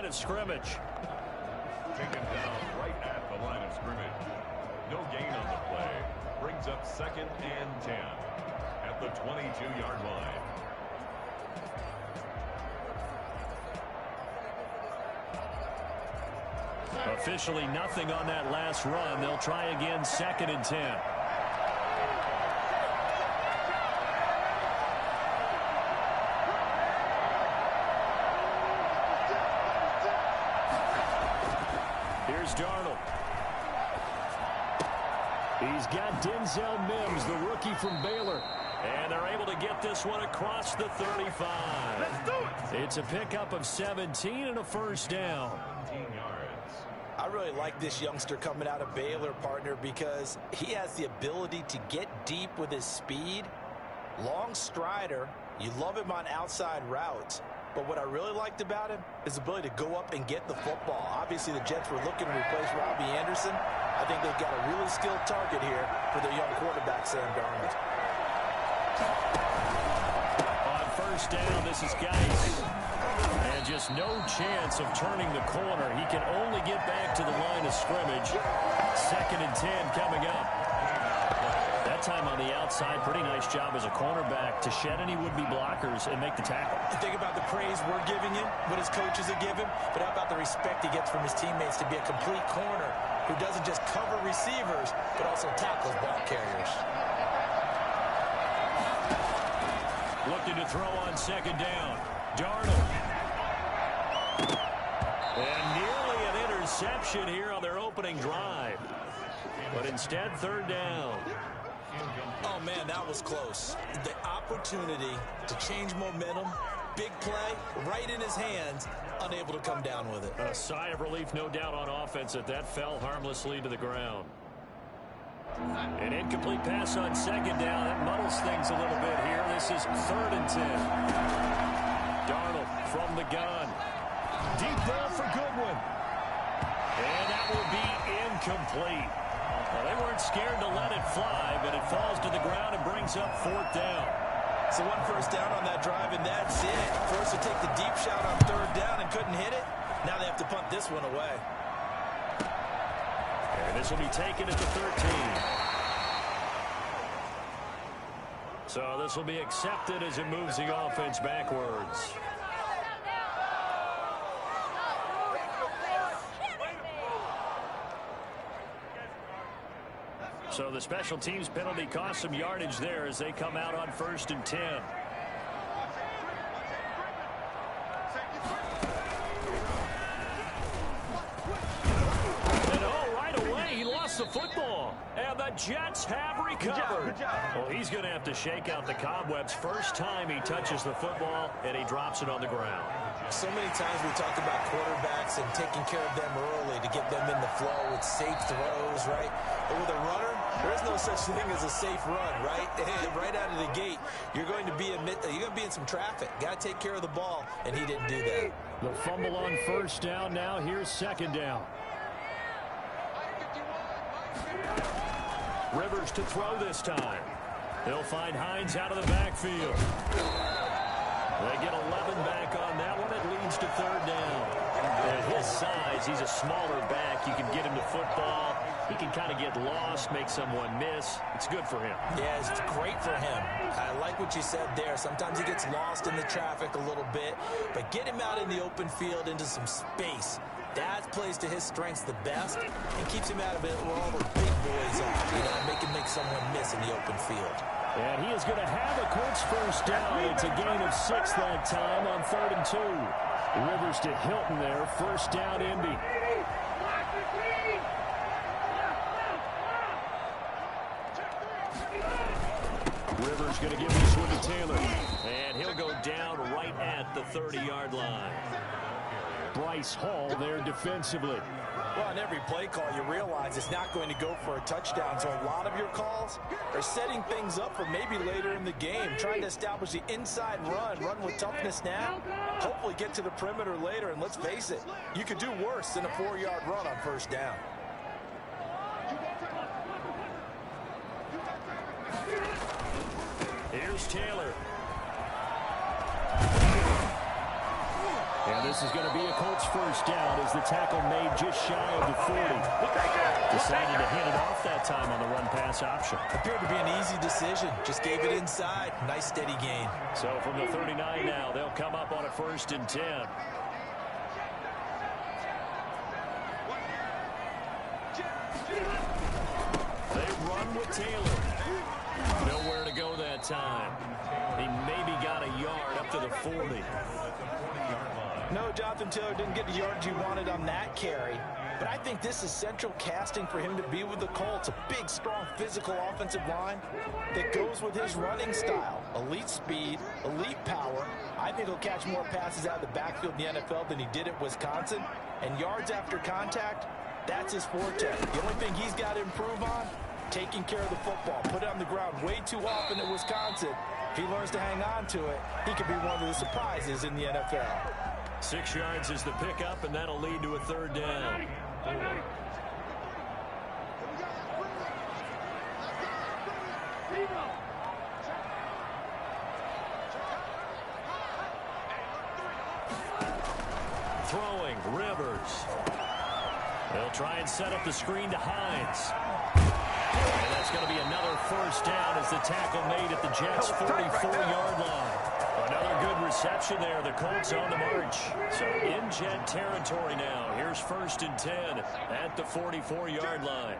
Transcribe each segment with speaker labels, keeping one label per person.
Speaker 1: line of scrimmage.
Speaker 2: Taken down right at the line of scrimmage. No gain on the play. Brings up 2nd and 10 at the 22-yard line.
Speaker 1: Officially nothing on that last run. They'll try again 2nd and 10. Here's Darnold. He's got Denzel Mims, the rookie from Baylor. And they're able to get this one across the 35.
Speaker 2: Let's do it!
Speaker 1: It's a pickup of 17 and a first down.
Speaker 2: 17 yards.
Speaker 3: I really like this youngster coming out of Baylor, partner, because he has the ability to get deep with his speed. Long strider. You love him on outside routes. But what I really liked about him is the ability to go up and get the football. Obviously, the Jets were looking to replace Robbie Anderson. I think they've got a really skilled target here for their young quarterback, Sam Darnold.
Speaker 1: On first down, this is Geis. And just no chance of turning the corner. He can only get back to the line of scrimmage. 2nd and 10 coming up. That time on the outside, pretty nice job as a cornerback to shed any would-be blockers and make the tackle.
Speaker 3: And think about the praise we're giving him, what his coaches are giving, but how about the respect he gets from his teammates to be a complete corner who doesn't just cover receivers, but also tackles ball carriers.
Speaker 1: Looking to throw on 2nd down. Darnold. And nearly an interception here on their opening drive. But instead, 3rd down.
Speaker 3: Oh, man, that was close. The opportunity to change momentum, big play, right in his hands, unable to come down with it.
Speaker 1: A sigh of relief, no doubt, on offense that fell harmlessly to the ground. An incomplete pass on 2nd down. That muddles things a little bit here. This is 3rd and 10. Darnold from the gun. Deep ball for Goodwin. And that will be incomplete. Well, they weren't scared to let it fly, but it falls to the ground and brings up 4th down.
Speaker 3: So 1 first down on that drive, and that's it. Forced to take the deep shot on 3rd down and couldn't hit it. Now they have to punt this one away.
Speaker 1: And this will be taken at the 13. So this will be accepted as it moves the offense backwards. So the special teams penalty cost some yardage there as they come out on 1st and 10. And right away he lost the football. And the Jets have recovered.
Speaker 2: Good job.
Speaker 1: Well, he's going to have to shake out the cobwebs. First time he touches the football, and he drops it on the ground.
Speaker 3: So many times we talk about quarterbacks and taking care of them early to get them in the flow with safe throws, right? But with a runner, there is no such thing as a safe run, right? Right out of the gate, you're going to be in some traffic. Got to take care of the ball, and he didn't do that.
Speaker 1: The fumble on 1st down. Now here's 2nd down. Rivers to throw this time. They'll find Hines out of the backfield. They get 11 back on that one. It leads to 3rd down. At his size, he's a smaller back. You can get him to football. He can kind of get lost, make someone miss. It's good for him.
Speaker 3: Yeah, it's great for him. I like what you said there. Sometimes he gets lost in the traffic a little bit, but get him out in the open field into some space. That plays to his strengths the best and keeps him out of it where all the big boys are, make someone miss in the open field.
Speaker 1: And he is going to have a Colts first down. It's a gain of 6 that time on 3rd and 2. Rivers to Hilton there. First down, Indy. Rivers going to give this one to Taylor. And he'll go down right at the 30-yard line. Bryce Hall there defensively.
Speaker 3: Well, on every play call, you realize it's not going to go for a touchdown. So a lot of your calls are setting things up for maybe later in the game, trying to establish the inside run with toughness now, hopefully get to the perimeter later. And let's face it, you could do worse than a 4-yard run on 1st down.
Speaker 1: Here's Taylor. And this is going to be a Colts first down as the tackle made just shy of the 40. Decided to hand it off that time on the run-pass option.
Speaker 3: Appeared to be an easy decision. Just gave it inside. Nice steady gain.
Speaker 1: So from the 39 now, they'll come up on a 1st and 10. They run with Taylor. Nowhere to go that time. He maybe got a yard up to the 40.
Speaker 3: No, Jonathan Taylor didn't get the yards you wanted on that carry. But I think this is central casting for him to be with the Colts. A big, strong, physical offensive line that goes with his running style. Elite speed, elite power. I think he'll catch more passes out of the backfield in the NFL than he did at Wisconsin. And yards after contact, that's his forte. The only thing he's got to improve on, taking care of the football. Put it on the ground way too often at Wisconsin. If he learns to hang on to it, he could be one of the surprises in the NFL.
Speaker 1: 6 yards is the pickup, and that'll lead to a 3rd down. Throwing, Rivers. They'll try and set up the screen to Hines. And that's going to be another 1st down as the tackle made at the Jets' 44-yard line. Another good reception there. The Colts on the march. So in Jet territory now. Here's 1st and 10 at the 44-yard line.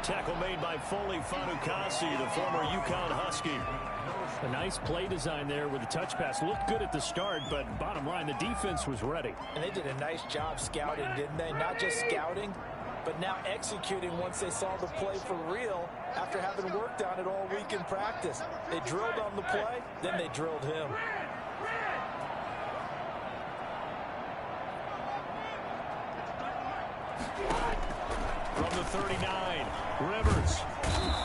Speaker 1: Tackle made by Foley Fanukasi, the former UConn Husky. A nice play design there with the touch pass. Looked good at the start, but bottom line, the defense was ready.
Speaker 3: And they did a nice job scouting, didn't they? Not just scouting, but now executing once they saw the play for real after having worked on it all week in practice. They drilled on the play, then they drilled him.
Speaker 1: From the 39, Rivers.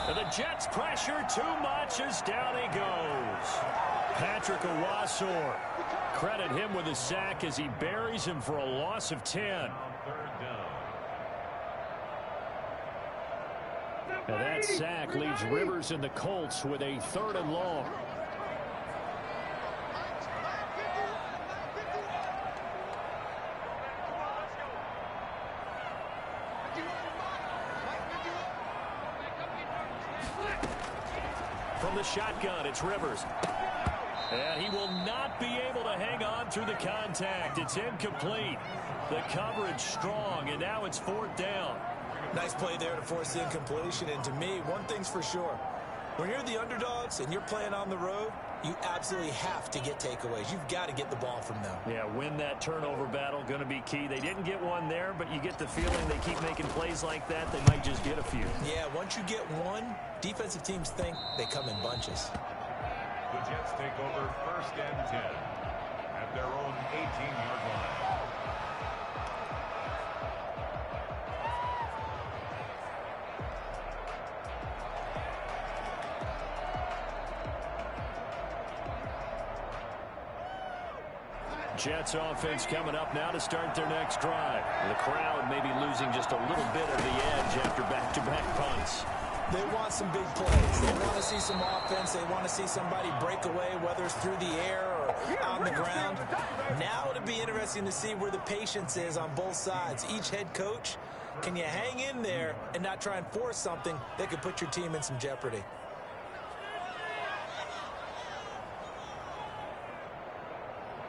Speaker 1: And the Jets pressure too much as down he goes. Patrick Owasor. Credit him with a sack as he buries him for a loss of 10. And that sack leaves Rivers and the Colts with a 3rd and long. From the shotgun, it's Rivers. And he will not be able to hang on through the contact. It's incomplete. The coverage strong, and now it's 4th down.
Speaker 3: Nice play there to force the incompletion. And to me, one thing's for sure. When you're the underdogs and you're playing on the road, you absolutely have to get takeaways. You've got to get the ball from them.
Speaker 1: Yeah, win that turnover battle, going to be key. They didn't get one there, but you get the feeling they keep making plays like that, they might just get a few.
Speaker 3: Yeah, once you get one, defensive teams think they come in bunches.
Speaker 2: The Jets take over 1st and 10 at their own 18-yard line.
Speaker 1: Jets offense coming up now to start their next drive. The crowd may be losing just a little bit of the edge after back-to-back punts.
Speaker 3: They want some big plays. They want to see some offense. They want to see somebody break away, whether it's through the air or on the ground. Now it'll be interesting to see where the patience is on both sides. Each head coach, can you hang in there and not try and force something that could put your team in some jeopardy?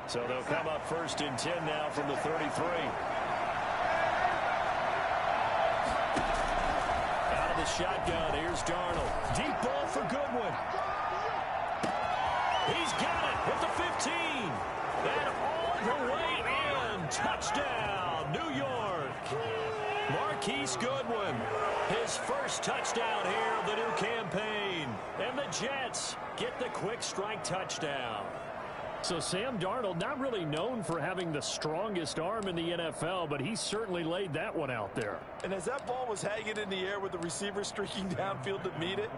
Speaker 1: So they'll come up 1st and 10 now from the 33. Out of the shotgun, here's Darnold. Deep ball for Goodwin. He's got it at the 15. And all the way in. Touchdown, New York. Marquise Goodwin. His first touchdown here of the new campaign. And the Jets get the quick strike touchdown. So Sam Darnold, not really known for having the strongest arm in the NFL, but he certainly laid that one out there.
Speaker 3: And as that ball was hanging in the air with the receiver streaking downfield to meet it,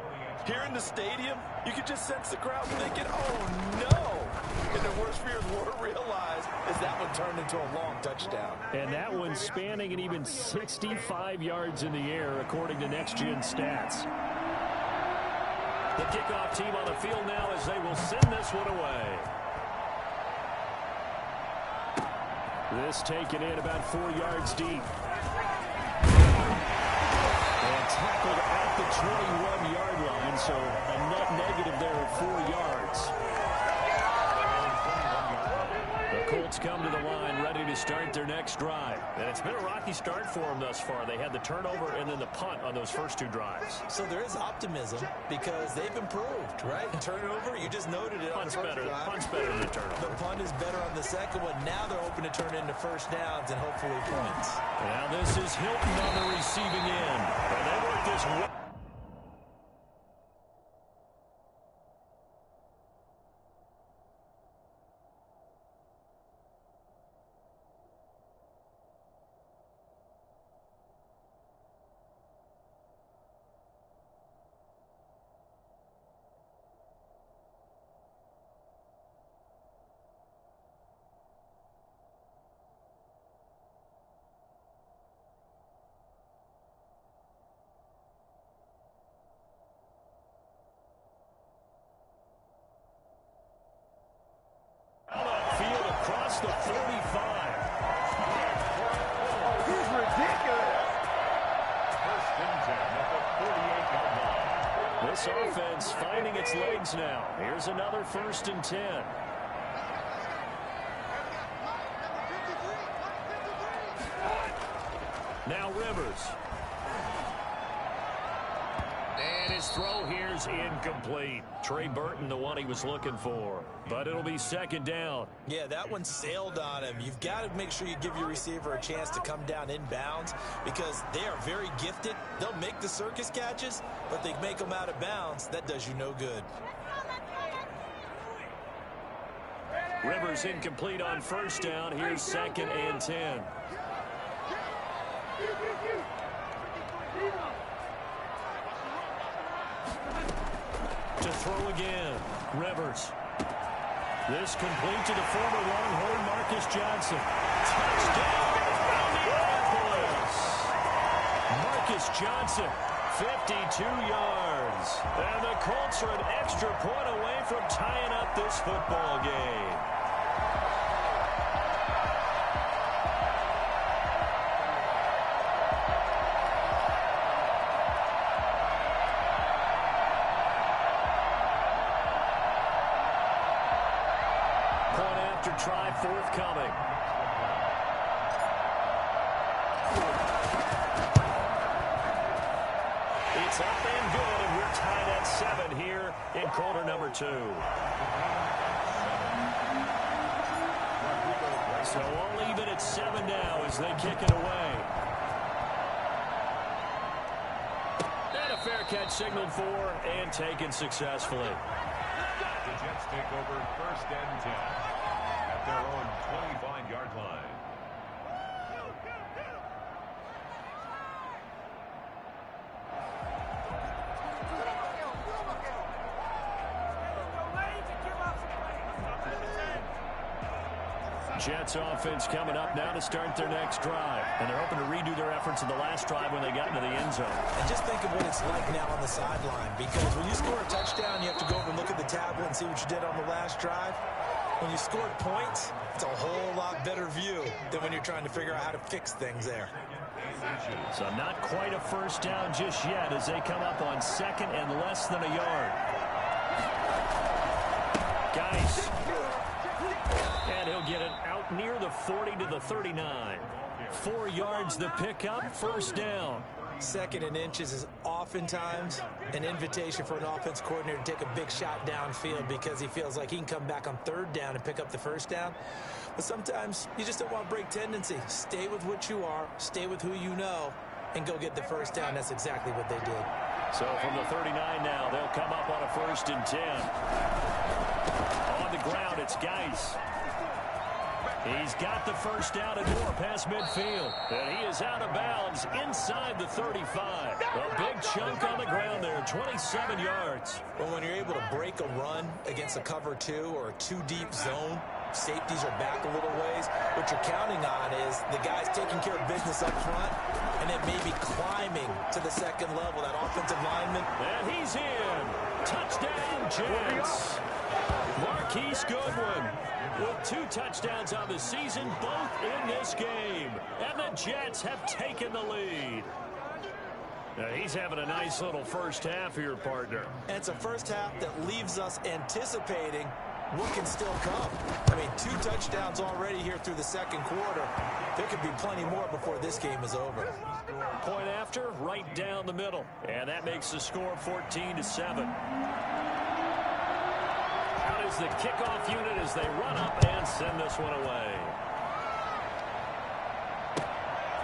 Speaker 3: here in the stadium, you could just sense the crowd thinking, oh no! And the worst fears were realized as that one turned into a long touchdown.
Speaker 1: And that one spanning an even 65 yards in the air, according to Next Gen Stats. The kickoff team on the field now as they will send this one away. This taken in about 4 yards deep. And tackled at the 21-yard line, so a net negative there of 4 yards. The Colts come to the line ready to start their next drive. And it's been a rocky start for them thus far. They had the turnover and then the punt on those first 2 drives.
Speaker 3: So there is optimism because they've improved, right? Turnover, you just noted it on the first drive.
Speaker 1: Punt's better than the turnover.
Speaker 3: The punt is better on the second one. Now they're hoping to turn into first downs and hopefully points.
Speaker 1: Now this is Hilton on the receiving end. And they work this well. Across the 45.
Speaker 2: He's ridiculous. First and 10 at the 48-yard line.
Speaker 1: This offense finding its legs now. Here's another first and 10. Now Rivers. And his throw here's incomplete. Trey Burton, the one he was looking for. But it'll be second down.
Speaker 3: Yeah, that one sailed on him. You've got to make sure you give your receiver a chance to come down inbounds because they are very gifted. They'll make the circus catches, but they make them out of bounds. That does you no good.
Speaker 1: Rivers incomplete on first down. Here's second and 10. To throw again. Rivers. This complete to the former Longhorn Marcus Johnson. Touchdown, Indianapolis. Marcus Johnson, 52 yards. And the Colts are an extra point away from tying up this football game. Try forthcoming. It's up and good, and we're tied at 7 here in quarter number 2. So all even at 7 now as they kick it away. And a fair catch signaled for and taken successfully.
Speaker 2: The Jets take over first and 10. Their own 25-yard line.
Speaker 1: Jets offense coming up now to start their next drive. And they're hoping to redo their efforts in the last drive when they got into the end zone.
Speaker 3: And just think of what it's like now on the sideline because when you score a touchdown, you have to go over and look at the tablet and see what you did on the last drive. When you scored points, it's a whole lot better view than when you're trying to figure out how to fix things there.
Speaker 1: So not quite a first down just yet as they come up on second and less than a yard. Geis. And he'll get it out near the 40 to the 39. 4 yards the pickup, first down.
Speaker 3: Second and inches is oftentimes an invitation for an offense coordinator to take a big shot downfield because he feels like he can come back on third down and pick up the first down. But sometimes you just don't want to break tendency. Stay with what you are, stay with who you know, and go get the first down. That's exactly what they did.
Speaker 1: So from the 39 now, they'll come up on a first and 10. On the ground, it's Geis. He's got the first down and more past midfield. And he is out of bounds inside the 35. A big chunk on the ground there, 27 yards.
Speaker 3: Well, when you're able to break a run against a cover 2 or a 2-deep zone, safeties are back a little ways. What you're counting on is the guys taking care of business up front and then maybe climbing to the second level, that offensive lineman.
Speaker 1: And he's in. Touchdown, Jags. Marquise Goodwin with 2 touchdowns on the season, both in this game. And the Jets have taken the lead. Now he's having a nice little first half here, partner.
Speaker 3: And it's a first half that leaves us anticipating what can still come. I mean, 2 touchdowns already here through the second quarter. There could be plenty more before this game is over.
Speaker 1: Point after, right down the middle. And that makes the score 14-7. Out is the kickoff unit as they run up and send this one away.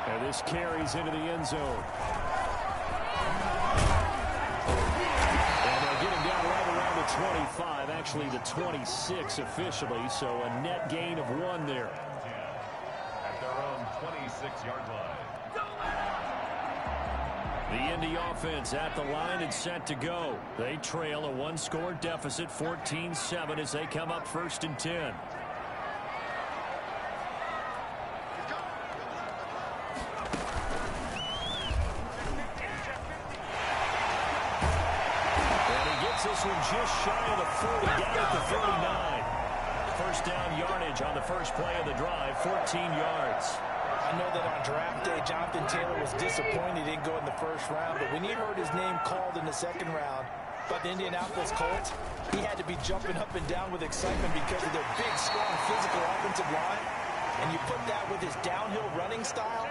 Speaker 1: And this carries into the end zone. And they'll get him down right around the 25, actually the 26 officially, so a net gain of 1 there.
Speaker 2: At their own 26-yard line.
Speaker 1: The Indy offense at the line and set to go. They trail a 1-score deficit, 14-7, as they come up 1st and 10. And he gets this one just shy of the 40, down at the 39. First down yardage on the first play of the drive, 14 yards.
Speaker 3: I know that on draft day, Jonathan Taylor was disappointed he didn't go in the first round, but when he heard his name called in the second round by the Indianapolis Colts, he had to be jumping up and down with excitement because of their big, strong, physical offensive line. And you put that with his downhill running style,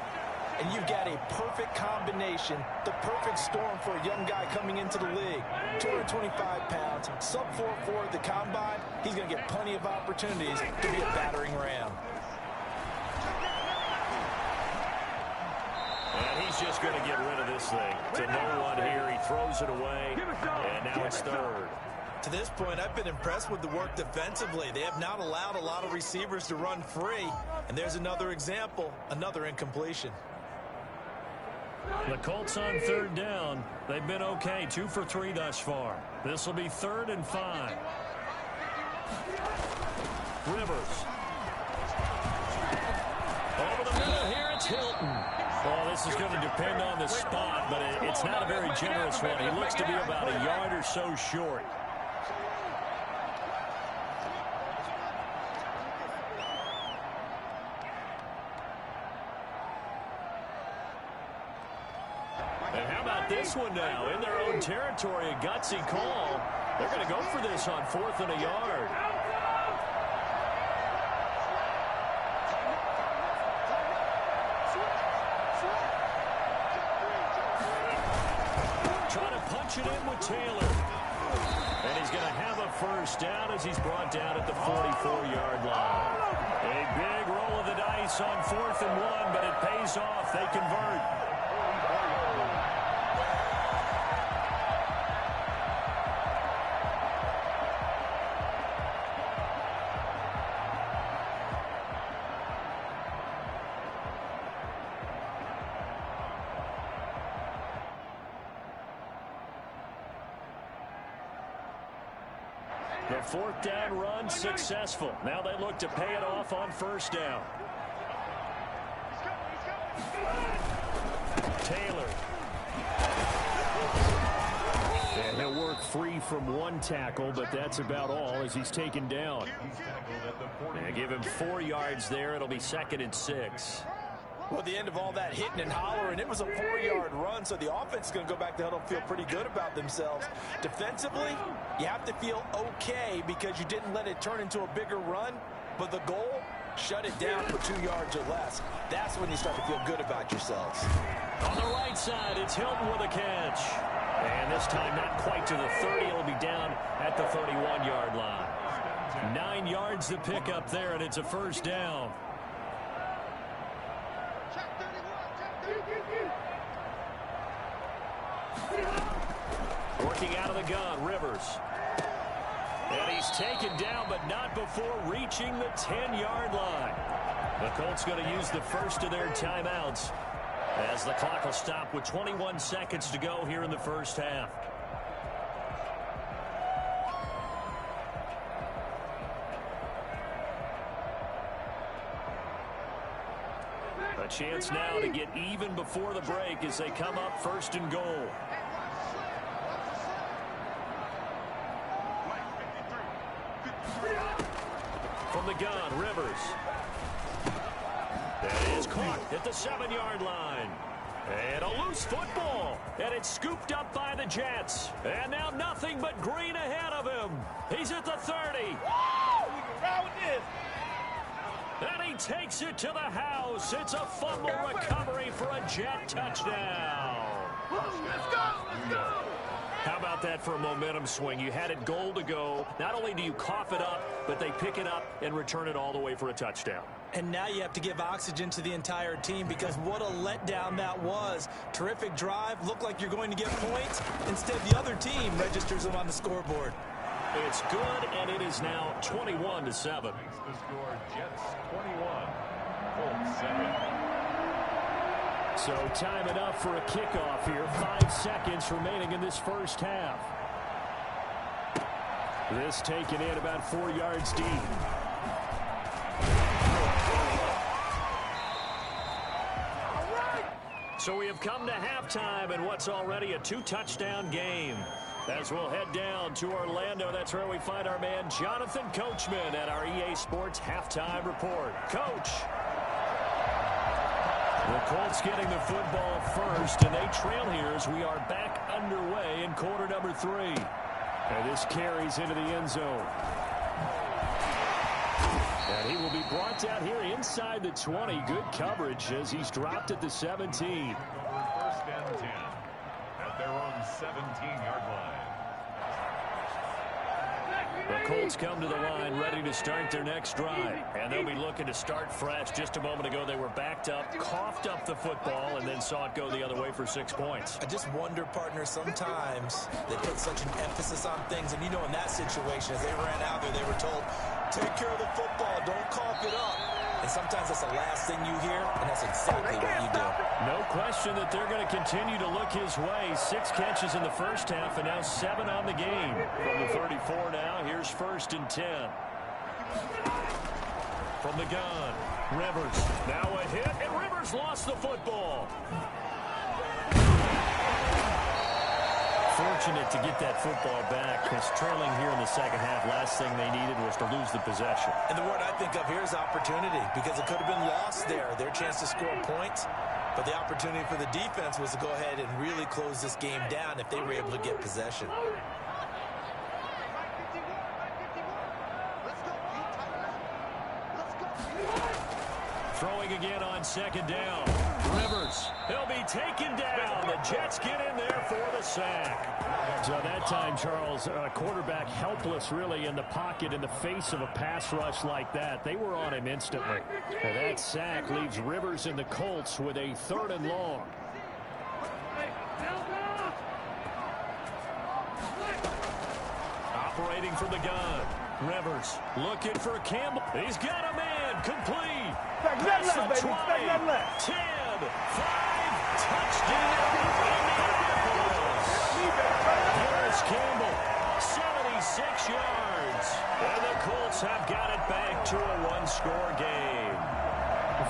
Speaker 3: and you've got a perfect combination, the perfect storm for a young guy coming into the league. 225 pounds, sub 4.4 at the combine. He's going to get plenty of opportunities to be a battering ram.
Speaker 1: And he's just going to get rid of this thing. To no one here, he throws it away, and now it's 3rd.
Speaker 3: To this point, I've been impressed with the work defensively. They have not allowed a lot of receivers to run free. And there's another example, another incompletion.
Speaker 1: The Colts on 3rd down. They've been okay, 2 for 3 thus far. This will be 3rd and 5. Rivers. Over the middle here, it's Hilton. Well, this is going to depend on the spot, but it's not a very generous one. He looks to be about a yard or so short. And how about this one now? In their own territory, a gutsy call. They're going to go for this on 4th and a yard. It in with Taylor. And he's going to have a first down as he's brought down at the 44-yard line. A big roll of the dice on 4th and 1, but it pays off. They convert. The 4th down run successful. Now they look to pay it off on 1st down. Taylor. And he'll work free from 1 tackle, but that's about all as he's taken down. And give him 4 yards there. It'll be 2nd and 6.
Speaker 3: Well, at the end of all that hitting and hollering, it was a 4-yard run, so the offense is going to go back to huddle and feel pretty good about themselves. Defensively, you have to feel okay because you didn't let it turn into a bigger run, but the goal, shut it down for 2 yards or less. That's when you start to feel good about yourselves.
Speaker 1: On the right side, it's Hilton with a catch. And this time not quite to the 30. It'll be down at the 31-yard line. 9 yards to pick up there, and it's a first down. Working out of the gun, Rivers. And he's taken down, but not before reaching the 10-yard line. The Colts going to use the first of their timeouts as the clock will stop with 21 seconds to go here in the first half. A chance now to get even before the break as they come up first and goal. From the gun, Rivers. That is caught at the 7-yard line. And a loose football. And it's scooped up by the Jets. And now nothing but green ahead of him. He's at the 30.
Speaker 4: We can ride with this.
Speaker 1: And he takes it to the house. It's a fumble recovery for a Jet touchdown.
Speaker 4: Let's go. Let's go.
Speaker 1: How about that for a momentum swing? You had it goal to go. Not only do you cough it up, but they pick it up and return it all the way for a touchdown.
Speaker 3: And now you have to give oxygen to the entire team because what a letdown that was. Terrific drive. Looked like you're going to get points. Instead, the other team registers them on the scoreboard.
Speaker 1: It's good, and it is now 21-7.
Speaker 2: Makes the score Jets 21, Colts 7.
Speaker 1: So time enough for a kickoff here. 5 seconds remaining in this first half. This taken in about 4 yards deep. So we have come to halftime in what's already a 2-touchdown game. As we'll head down to Orlando, that's where we find our man Jonathan Coachman at our EA Sports Halftime Report. Coach. The Colts getting the football first, and they trail here as we are back underway in quarter number 3. And this carries into the end zone. And he will be brought down here inside the 20. Good coverage as he's dropped at the 17.
Speaker 2: First and 10 at their own 17-yard line.
Speaker 1: The Colts come to the line ready to start their next drive. And they'll be looking to start fresh. Just a moment ago, they were backed up, coughed up the football, and then saw it go the other way for 6 points.
Speaker 3: I just wonder, partner, sometimes they put such an emphasis on things. And, you know, in that situation, as they ran out there, they were told, take care of the football, don't cough it up. And sometimes that's the last thing you hear, and that's exactly what you do.
Speaker 1: No question that they're going to continue to look his way. 6 catches in the first half, and now 7 on the game. From the 34 now, here's first and 10. From the gun, Rivers. Now a hit, and Rivers lost the football. Fortunate to get that football back, because trailing here in the second half, last thing they needed was to lose the possession.
Speaker 3: And the word I think of here is opportunity, because it could have been lost there, their chance to score points. But the opportunity for the defense was to go ahead and really close this game down if they were able to get possession.
Speaker 1: Throwing again on second down. Rivers, he'll be taken down. The Jets get in there for the sack. So that time, Charles, quarterback helpless really in the pocket in the face of a pass rush like that. They were on him instantly. And that sack leaves Rivers and the Colts with a 3rd and long. Operating from the gun. Rivers looking for Campbell. He's got a man. Complete. Pass to 20, 10, 5, touchdown. Here's Campbell, 76 yards. And the Colts have got it back to a 1-score game.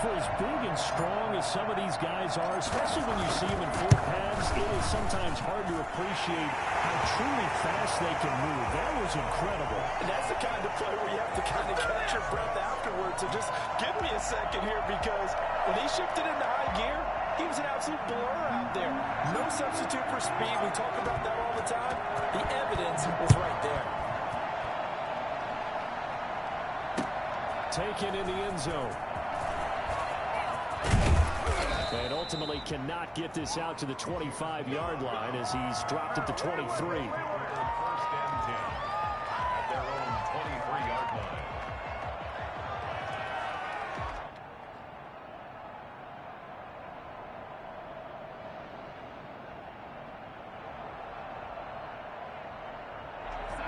Speaker 1: For as big and strong as some of these guys are, especially when you see them in full pads, it is sometimes hard to appreciate how truly fast they can move. That was incredible.
Speaker 3: And that's the kind of play where you have to kind of catch your breath afterwards. So just give me a second here, because when he shifted into high gear, he was an absolute blur out there. No substitute for speed. We talk about that all the time. The evidence was right there.
Speaker 1: Taken in the end zone. And ultimately cannot get this out to the 25-yard line as he's dropped at the 23.
Speaker 2: First and 10 at their own 23-yard line.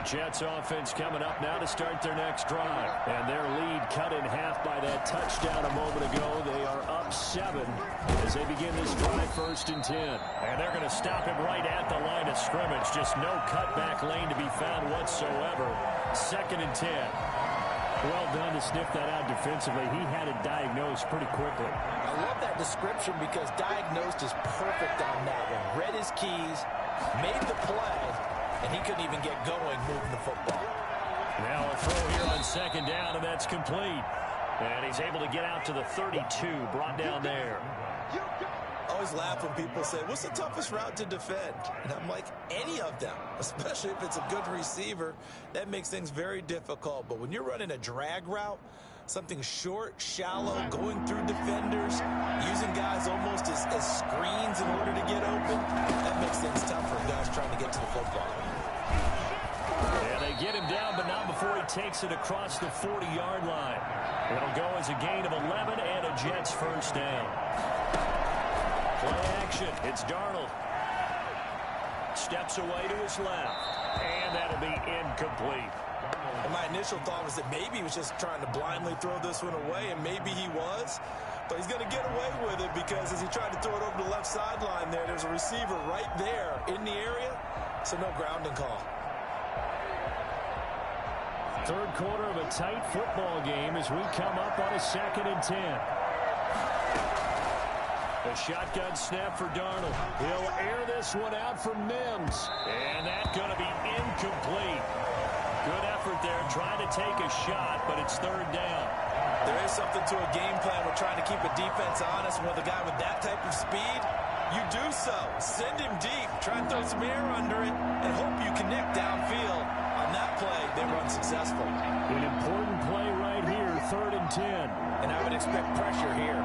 Speaker 1: Jets offense coming up now to start their next drive. And their lead cut in half by that touchdown a moment ago. They are up 7 as they begin this drive 1st and 10. And they're going to stop him right at the line of scrimmage. Just no cutback lane to be found whatsoever. 2nd and 10. Well done to sniff that out defensively. He had it diagnosed pretty quickly.
Speaker 3: I love that description because diagnosed is perfect on that one. Read his keys, made the play, and he couldn't even get going moving the football.
Speaker 1: Now a throw here on 2nd down, and that's complete. And he's able to get out to the 32, brought down there.
Speaker 3: I always laugh when people say, what's the toughest route to defend? And I'm like, any of them, especially if it's a good receiver. That makes things very difficult. But when you're running a drag route, something short, shallow, going through defenders, using guys almost as screens in order to get open, that makes things tough for guys trying to get to the football.
Speaker 1: Yeah, they get him down, but not before he takes it across the 40-yard line. It'll go as a gain of 11 and a Jets 1st down. Play action. It's Darnold. Steps away to his left. And that'll be incomplete.
Speaker 3: And my initial thought was that maybe he was just trying to blindly throw this one away, and maybe he was. But he's going to get away with it because as he tried to throw it over the left sideline there's a receiver right there in the area, so no grounding call.
Speaker 1: 3rd quarter of a tight football game as we come up on a 2nd and 10. A shotgun snap for Darnold. He'll air this one out for Mims. And that's going to be incomplete. Good effort there trying to take a shot, but it's 3rd down.
Speaker 3: There is something to a game plan with trying to keep a defense honest. With a guy with that type of speed, you do so. Send him deep. Try and throw some air under it and hope you connect downfield. On that play, they were unsuccessful.
Speaker 1: An important play right here, 3rd and 10.
Speaker 3: And I would expect pressure here.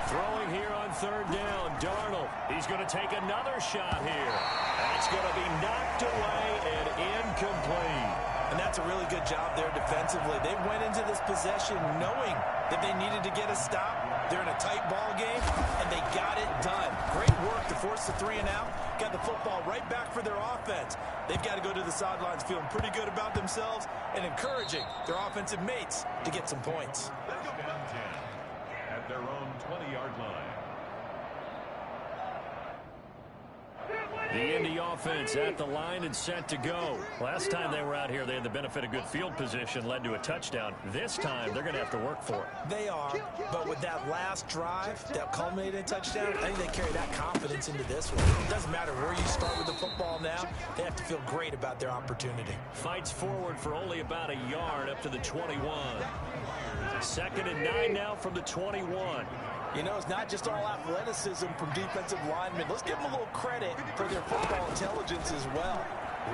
Speaker 1: Throwing here on 3rd down, Darnold. He's going to take another shot here. That's going to be knocked away and incomplete.
Speaker 3: And that's a really good job there defensively. They went into this possession knowing that they needed to get a stop. They're in a tight ball game, and they got it done. Great work to force the 3 and out. Got the football right back for their offense. They've got to go to the sidelines feeling pretty good about themselves and encouraging their offensive mates to get some points.
Speaker 2: At their own 20-yard line.
Speaker 1: The Indy offense at the line and set to go. Last time they were out here, they had the benefit of good field position, led to a touchdown. This time, they're going to have to work for it.
Speaker 3: They are, but with that last drive that culminated in a touchdown, I think they carry that confidence into this one. It doesn't matter where you start with the football now. They have to feel great about their opportunity.
Speaker 1: Fights forward for only about a yard up to the 21. 2nd and 9 now from the 21.
Speaker 3: You know, it's not just all athleticism from defensive linemen. Let's give them a little credit for their football intelligence as well.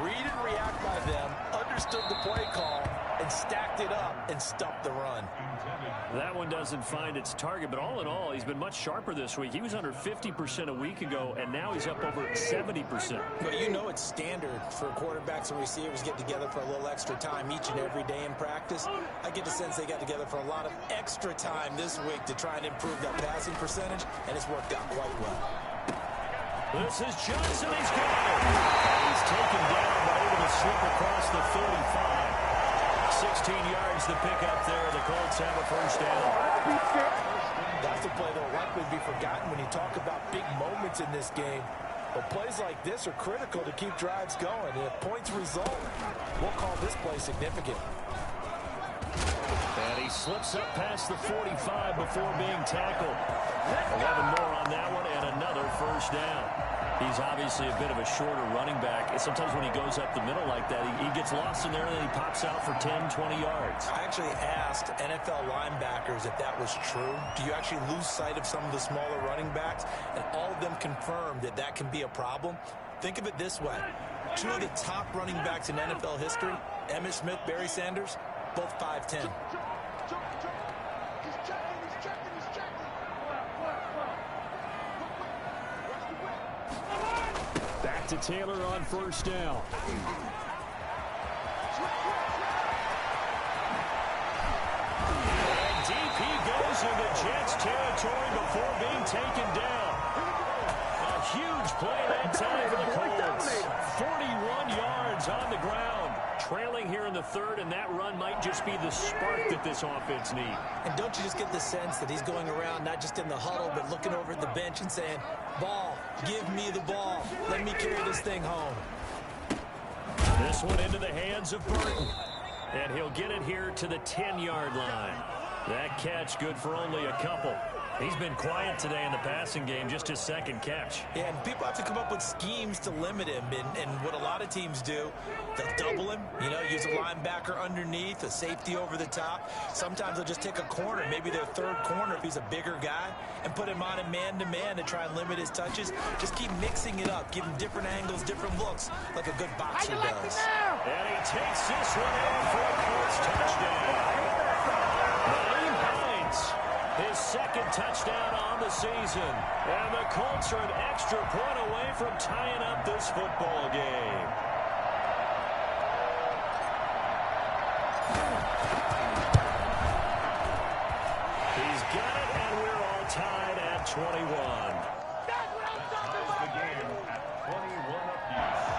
Speaker 3: Read and react by them, understood the play call, and stacked it up and stuffed the run.
Speaker 1: That one doesn't find its target, but all in all, he's been much sharper this week. He was under 50% a week ago, and now he's up over 70%.
Speaker 3: But you know it's standard for quarterbacks and receivers to get together for a little extra time each and every day in practice. I get the sense they got together for a lot of extra time this week to try and improve that passing percentage, and it's worked out quite well.
Speaker 1: This is Johnson. He's got it. He's taken down, but able to slip across the 35. 16 yards to pick up there. The Colts have a 1st down.
Speaker 3: That's a play that will likely be forgotten when you talk about big moments in this game. But plays like this are critical to keep drives going. And if points result, we'll call this play significant.
Speaker 1: And he slips up past the 45 before being tackled. 11 more on that one and another 1st down. He's obviously a bit of a shorter running back. Sometimes when he goes up the middle like that, he gets lost in there and then he pops out for 10, 20 yards.
Speaker 3: I actually asked NFL linebackers if that was true. Do you actually lose sight of some of the smaller running backs? And all of them confirmed that that can be a problem. Think of it this way. 2 of the top running backs in NFL history, Emmitt Smith, Barry Sanders, both 5'10".
Speaker 1: Back to Taylor on 1st down. And deep he goes into Jets territory before being taken down. Rivers on the ground, trailing here in the third, and that run might just be the spark that this offense needs.
Speaker 3: And don't you just get the sense that he's going around not just in the huddle, but looking over at the bench and saying, ball, give me the ball. Let me carry this thing home.
Speaker 1: This one into the hands of Burton. And he'll get it here to the 10-yard line. That catch good for only a couple. He's been quiet today in the passing game, just his second catch.
Speaker 3: Yeah, and people have to come up with schemes to limit him. And what a lot of teams do, they'll double him, use a linebacker underneath, a safety over the top. Sometimes they'll just take a corner, maybe their third corner if he's a bigger guy, and put him on a man-to-man to try and limit his touches. Just keep mixing it up, give him different angles, different looks, like a good boxer does.
Speaker 1: And he takes this one in for a Colts touchdown. His second touchdown on the season. And the Colts are an extra point away from tying up this football game. He's got it, and we're all tied at 21.
Speaker 2: Ties the game at 21 apiece.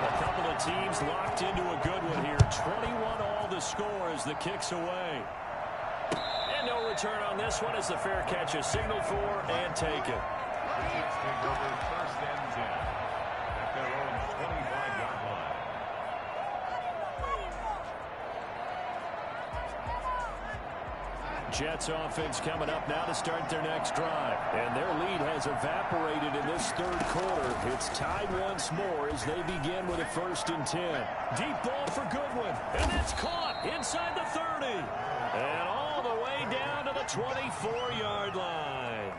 Speaker 1: A couple of teams locked into a good one here. 21 all the score as the kick's away. And no return on this one as the fair catch is signaled for and taken.
Speaker 2: Jets take over first and 10 at their own 25-yard line.
Speaker 1: Jets offense coming up now to start their next drive. And their lead has evaporated in this third quarter. It's tied once more as they begin with a 1st and 10. Deep ball for Goodwin. And it's caught inside the 30. And all the way down to the 24-yard line.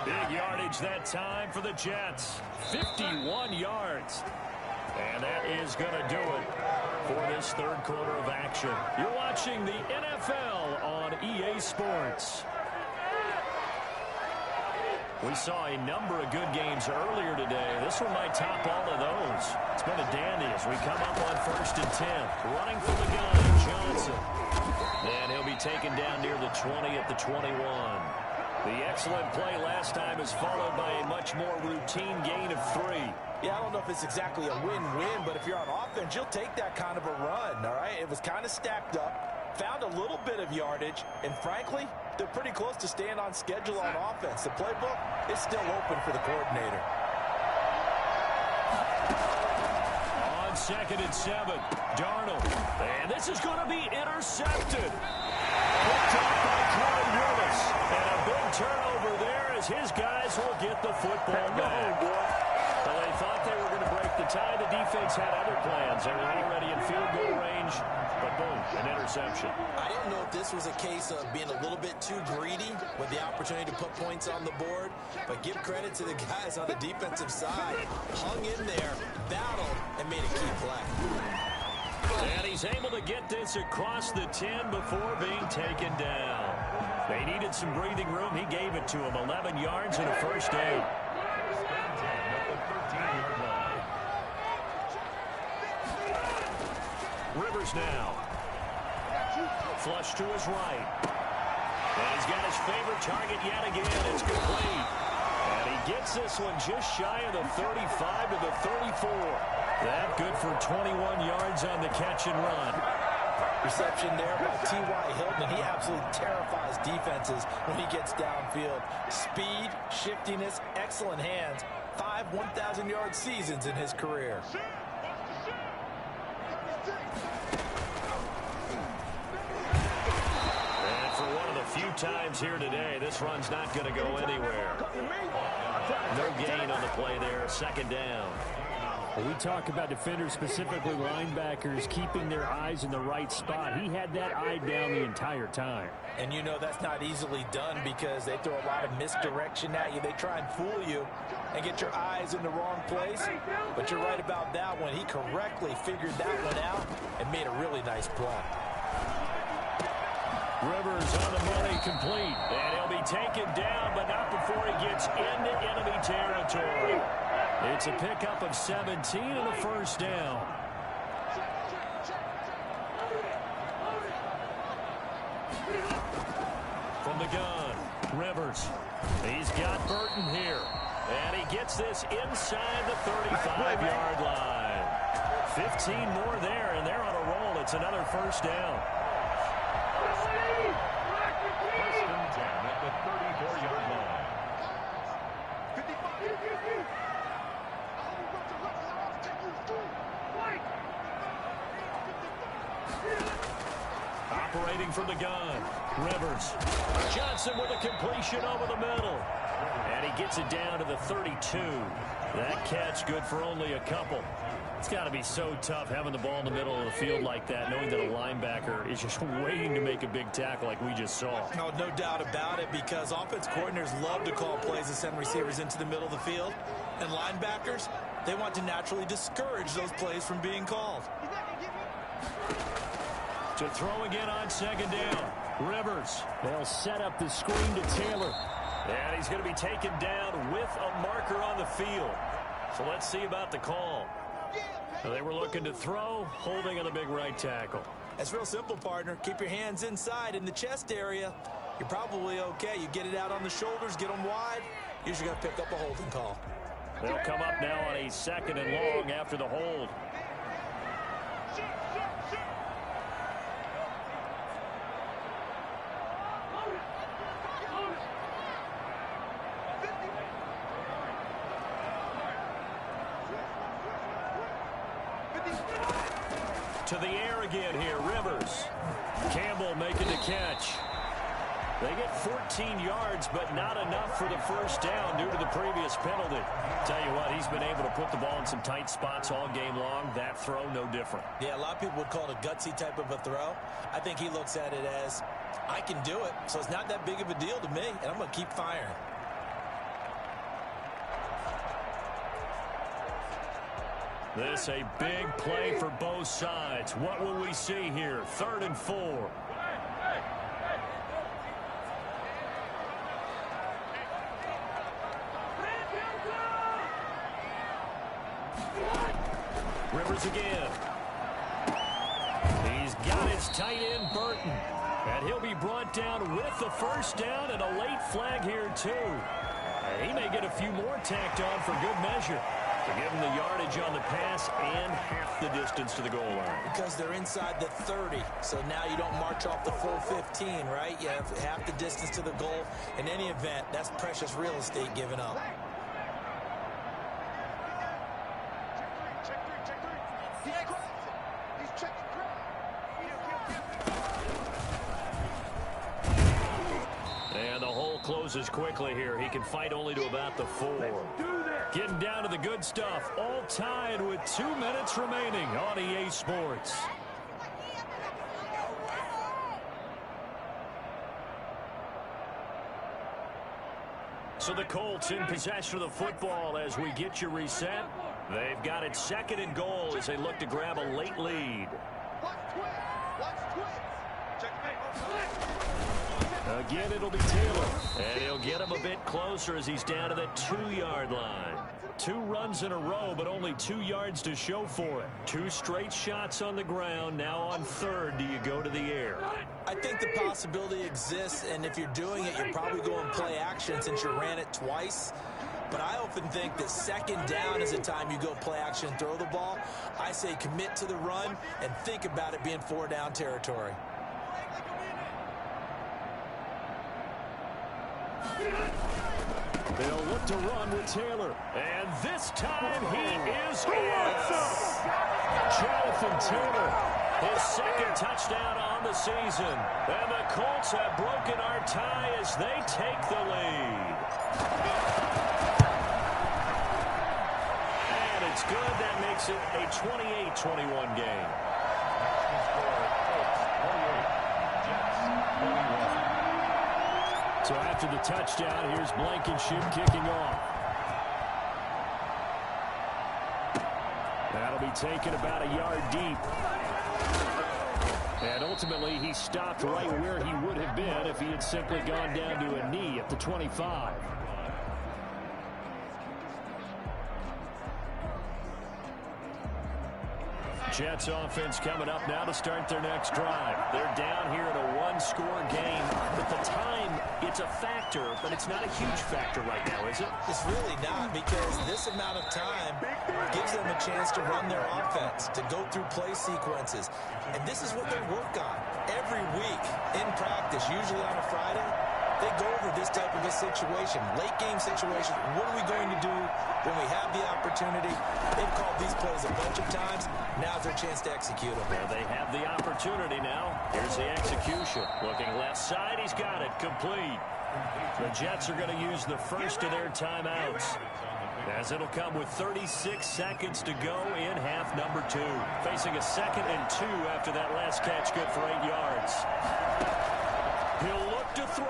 Speaker 1: Big yardage that time for the Jets. 51 yards. And that is going to do it for this third quarter of action. You're watching the NFL on EA Sports. We saw a number of good games earlier today. This one might top all of those. It's been a dandy as we come up on 1st and 10. Running from the gun, Johnson. And he'll be taken down near the 20 at the 21. The excellent play last time is followed by a much more routine gain of 3.
Speaker 3: Yeah, I don't know if it's exactly a win-win, but if you're on offense, you'll take that kind of a run, all right? It was kind of stacked up, found a little bit of yardage, and frankly, they're pretty close to staying on schedule on offense. The playbook is still open for the coordinator.
Speaker 1: On 2nd and 7, Darnold. And this is going to be intercepted. Picked off by Clyde Willis. And a big turnover there as his guys will get the football back. Well, they thought they were going to break the tie. The defense had other plans. They were already in field goal range, but boom, an interception.
Speaker 3: I don't know if this was a case of being a little bit too greedy with the opportunity to put points on the board, but give credit to the guys on the defensive side. Hung in there, battled, and made a key play.
Speaker 1: And he's able to get this across the 10 before being taken down. They needed some breathing room. He gave it to them. 11 yards and a first down. Rivers now. Flush to his right. And he's got his favorite target yet again. It's complete. And he gets this one just shy of the 35 to the 34. That good for 21 yards on the catch and run.
Speaker 3: Reception there by T.Y. Hilton, and he absolutely terrifies defenses when he gets downfield. Speed, shiftiness, excellent hands. 5 1,000-yard seasons in his career.
Speaker 1: And for one of the few times here today, this run's not going to go anywhere. No gain on the play there, 2nd down.
Speaker 5: We talk about defenders, specifically linebackers, keeping their eyes in the right spot. He had that eye down the entire time.
Speaker 3: And you know that's not easily done because they throw a lot of misdirection at you. They try and fool you and get your eyes in the wrong place. But you're right about that one. He correctly figured that one out and made a really nice play.
Speaker 1: Rivers on the money, complete. And he'll be taken down, but not before he gets into enemy territory. It's a pickup of 17 and a first down. From the gun, Rivers. He's got Burton here. And he gets this inside the 35-yard line. 15 more there, and they're on a roll. It's another first down.
Speaker 2: First and 10 at the 34-yard line.
Speaker 1: Operating from the gun, Rivers. Johnson with a completion over the middle. And he gets it down to the 32. That catch good for only a couple. It's got to be so tough having the ball in the middle of the field like that, knowing that a linebacker is just waiting to make a big tackle like we just saw.
Speaker 3: No doubt about it, because offense coordinators love to call plays and send receivers into the middle of the field. And linebackers, they want to naturally discourage those plays from being called.
Speaker 1: To throw again on second down. Rivers.
Speaker 5: They'll set up the screen to Taylor.
Speaker 1: And he's going to be taken down with a marker on the field. So let's see about the call. They were looking to throw, holding on the big right tackle.
Speaker 3: It's real simple, partner. Keep your hands inside in the chest area. You're probably okay. You get it out on the shoulders, get them wide. Usually going to pick up a holding call.
Speaker 1: They'll come up now on a second and long after the hold. To the air again here, Rivers. Campbell making the catch. They get 14 yards, but not enough for the first down due to the previous penalty. Tell you what, he's been able to put the ball in some tight spots all game long. That throw, no different.
Speaker 3: Yeah, a lot of people would call it a gutsy type of a throw. I think he looks at it as, I can do it, so it's not that big of a deal to me, and I'm going to keep firing.
Speaker 1: This a big play for both sides. What will we see here? 3rd and 4. Rivers again. He's got his tight end, Burton. And he'll be brought down with the first down and a late flag here, too. He may get a few more tacked on for good measure. To give him the yardage on the pass and half the distance to the goal line.
Speaker 3: Because they're inside the 30, so now you don't march off the full 15, right? You have half the distance to the goal. In any event, that's precious real estate given up. And the hole closes quickly here. He can fight only to about the 4. Getting down to the good stuff. All tied with 2 minutes remaining on EA Sports. So the Colts in possession of the football as we get you reset. They've got it 2nd and goal as they look to grab a late lead. Again, it'll be Taylor. And he'll get him a bit closer as he's down to the 2-yard line. 2 runs in a row, but only 2 yards to show for it. 2 straight shots on the ground. Now on 3rd, do you go to the air? I think the possibility exists, and if you're doing it, you're probably going play action since you ran it twice. But I often think that 2nd down is the time you go play action and throw the ball. I say commit to the run and think about it being 4-down territory.
Speaker 1: They'll look to run with Taylor. And this time he is in. Jonathan Taylor, his 2nd touchdown on the season. And the Colts have broken our tie as they take the lead. And it's good. That makes it a 28-21 game. So after the touchdown, here's Blankenship kicking off. That'll be taken about a yard deep. And ultimately, he stopped right where he would have been if he had simply gone down to a knee at the 25. Jets offense coming up now to start their next drive. They're down here in a 1-score game. At the time, it's It's a factor, but it's not a huge factor right now, is it?
Speaker 3: It's really not, because this amount of time gives them a chance to run their offense, to go through play sequences. And this is what they work on every week in practice, usually on a Friday. They go over this type of a situation, late game situation. What are we going to do when we have the opportunity? They've called these plays a bunch of times. Now's their chance to execute them.
Speaker 1: Well, they have the opportunity now. Here's the execution. Looking left side, he's got it. Complete. The Jets are going to use the first of their timeouts, as it'll come with 36 seconds to go in half number 2. Facing a 2nd and 2 after that last catch, good for 8 yards. He'll look to throw.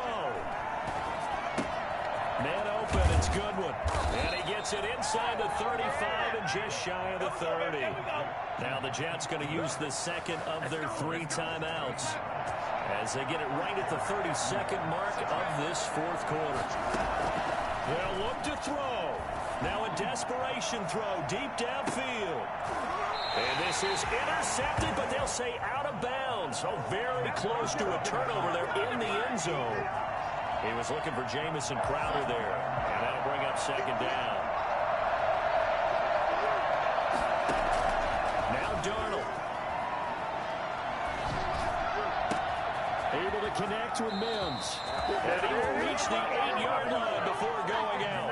Speaker 1: Man open, it's Goodwin. And he gets it inside the 35 and just shy of the 30. Now the Jets going to use the second of their 3 timeouts as they get it right at the 32nd mark of this fourth quarter. They'll look to throw. Now a desperation throw deep downfield. And this is intercepted, but they'll say out of bounds. Oh, very close to a turnover there in the end zone. He was looking for Jamison Crowder there, and that'll bring up 2nd down. Now Darnold. Able to connect with Mims. And he will reach the 8-yard line before going out.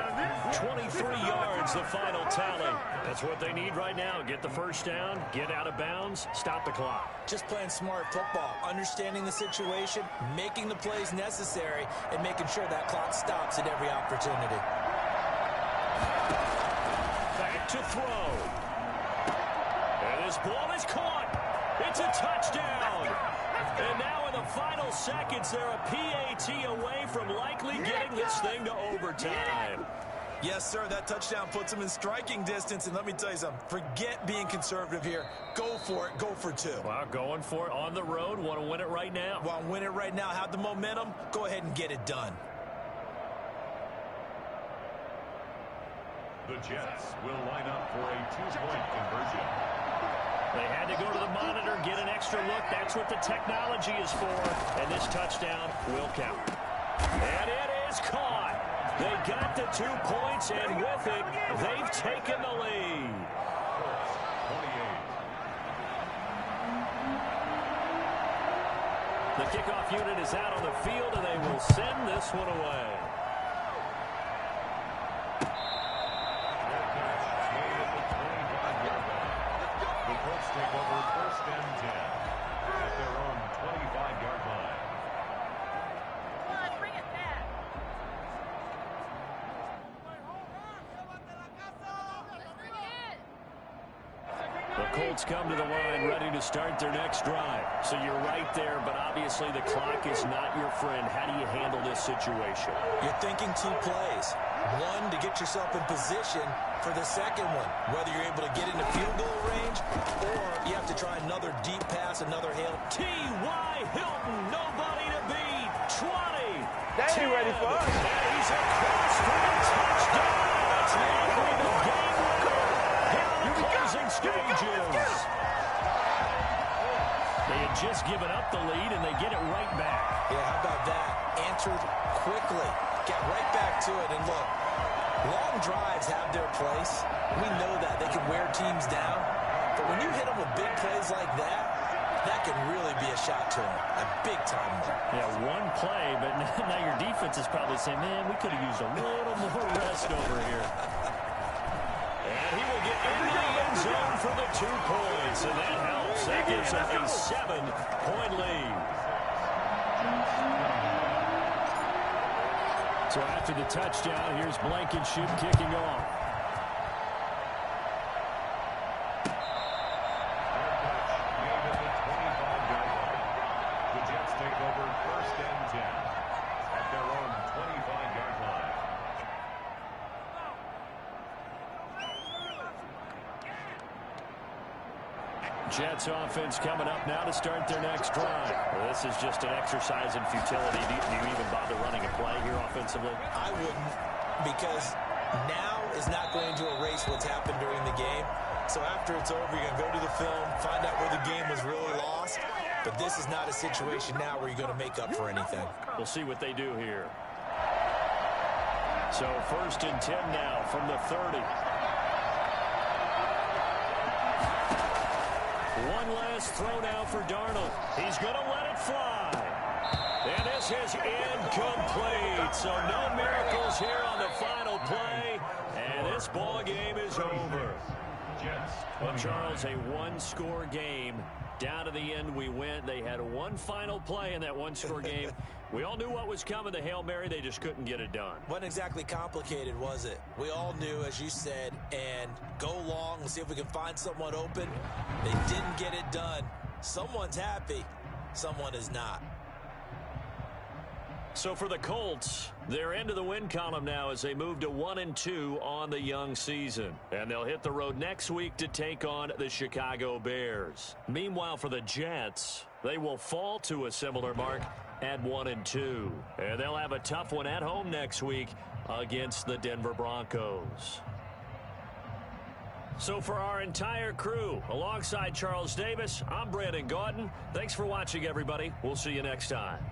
Speaker 1: 23 yards, the final tally. That's what they need right now. Get the first down, get out of bounds, stop the clock.
Speaker 3: Just playing smart football, understanding the situation, making the plays necessary, and making sure that clock stops at every opportunity.
Speaker 1: Back to throw. And this ball is caught. It's a touchdown. And now in the final seconds, they're a PAT away from likely getting this thing to overtime.
Speaker 3: Yes, sir, that touchdown puts them in striking distance. And let me tell you something, forget being conservative here. Go for it, go for 2.
Speaker 1: Well, going for it on the road. Want to win it right now.
Speaker 3: Want to win it right now, have the momentum, go ahead and get it done.
Speaker 2: The Jets will line up for a 2-point conversion.
Speaker 1: They had to go to the monitor, get an extra look. That's what the technology is for. And this touchdown will count. And it is caught. They got the 2 points, and with it, they've taken the lead. 28. The kickoff unit is out on the field, and they will send this one away.
Speaker 2: The Colts take over 1st and 10 at their own 25-yard line.
Speaker 1: The Colts come to the line ready to start their next drive. So you're right there, but obviously the clock is not your friend. How do you handle this situation?
Speaker 3: You're thinking 2 plays. One, to get yourself in position for the second one, whether you're able to get into field goal range or you have to try another deep pass, another hail.
Speaker 1: T.Y. Hilton, nobody to beat. 20.
Speaker 4: They ain't ready for us.
Speaker 1: And he's across for a touchdown. That's likely the game winner here in the closing stages. They had just given up the lead, and they get it right back.
Speaker 3: Yeah, how about that? Answered quickly. Get right back to it. And look, long drives have their place. We know that. They can wear teams down. But when you hit them with big plays like that, that can really be a shot to them. A big-time one.
Speaker 5: Yeah, one play, but now your defense is probably saying, man, we could have used a little more rest over here.
Speaker 1: And he will get into the end zone for the 2 points. And that helps. That gives them a 7-point lead.
Speaker 5: So after the touchdown, here's Blankenship kicking off.
Speaker 2: The Jets take over 1st and 10 at their own 25-yard line.
Speaker 1: Jets offense coming up now to start their next drive. Well, this is just an exercise in futility. Do you even bother running a play here offensively?
Speaker 3: I wouldn't, because now is not going to erase what's happened during the game. So after it's over, you're going to go to the film, find out where the game was really lost, But this is not a situation now where you're going to make up for anything.
Speaker 1: We'll see what they do here. So 1st and 10 now from the 30. One last throw now for Darnold. He's going to let it fly. And this is incomplete. So no miracles here on the final play. And this ball game is over. Well, Charles, a one-score game. Down to the end we went. They had one final play in that one-score game. We all knew what was coming, the Hail Mary. They just couldn't get it done.
Speaker 3: Wasn't exactly complicated, was it? We all knew, as you said, and go long and see if we can find someone open. They didn't get it done. Someone's happy. Someone is not.
Speaker 1: So for the Colts, they're into the win column now as they move to 1-2 on the young season. And they'll hit the road next week to take on the Chicago Bears. Meanwhile, for the Jets, they will fall to a similar mark at 1-2. And they'll have a tough one at home next week against the Denver Broncos. So for our entire crew, alongside Charles Davis, I'm Brandon Gaudin. Thanks for watching, everybody. We'll see you next time.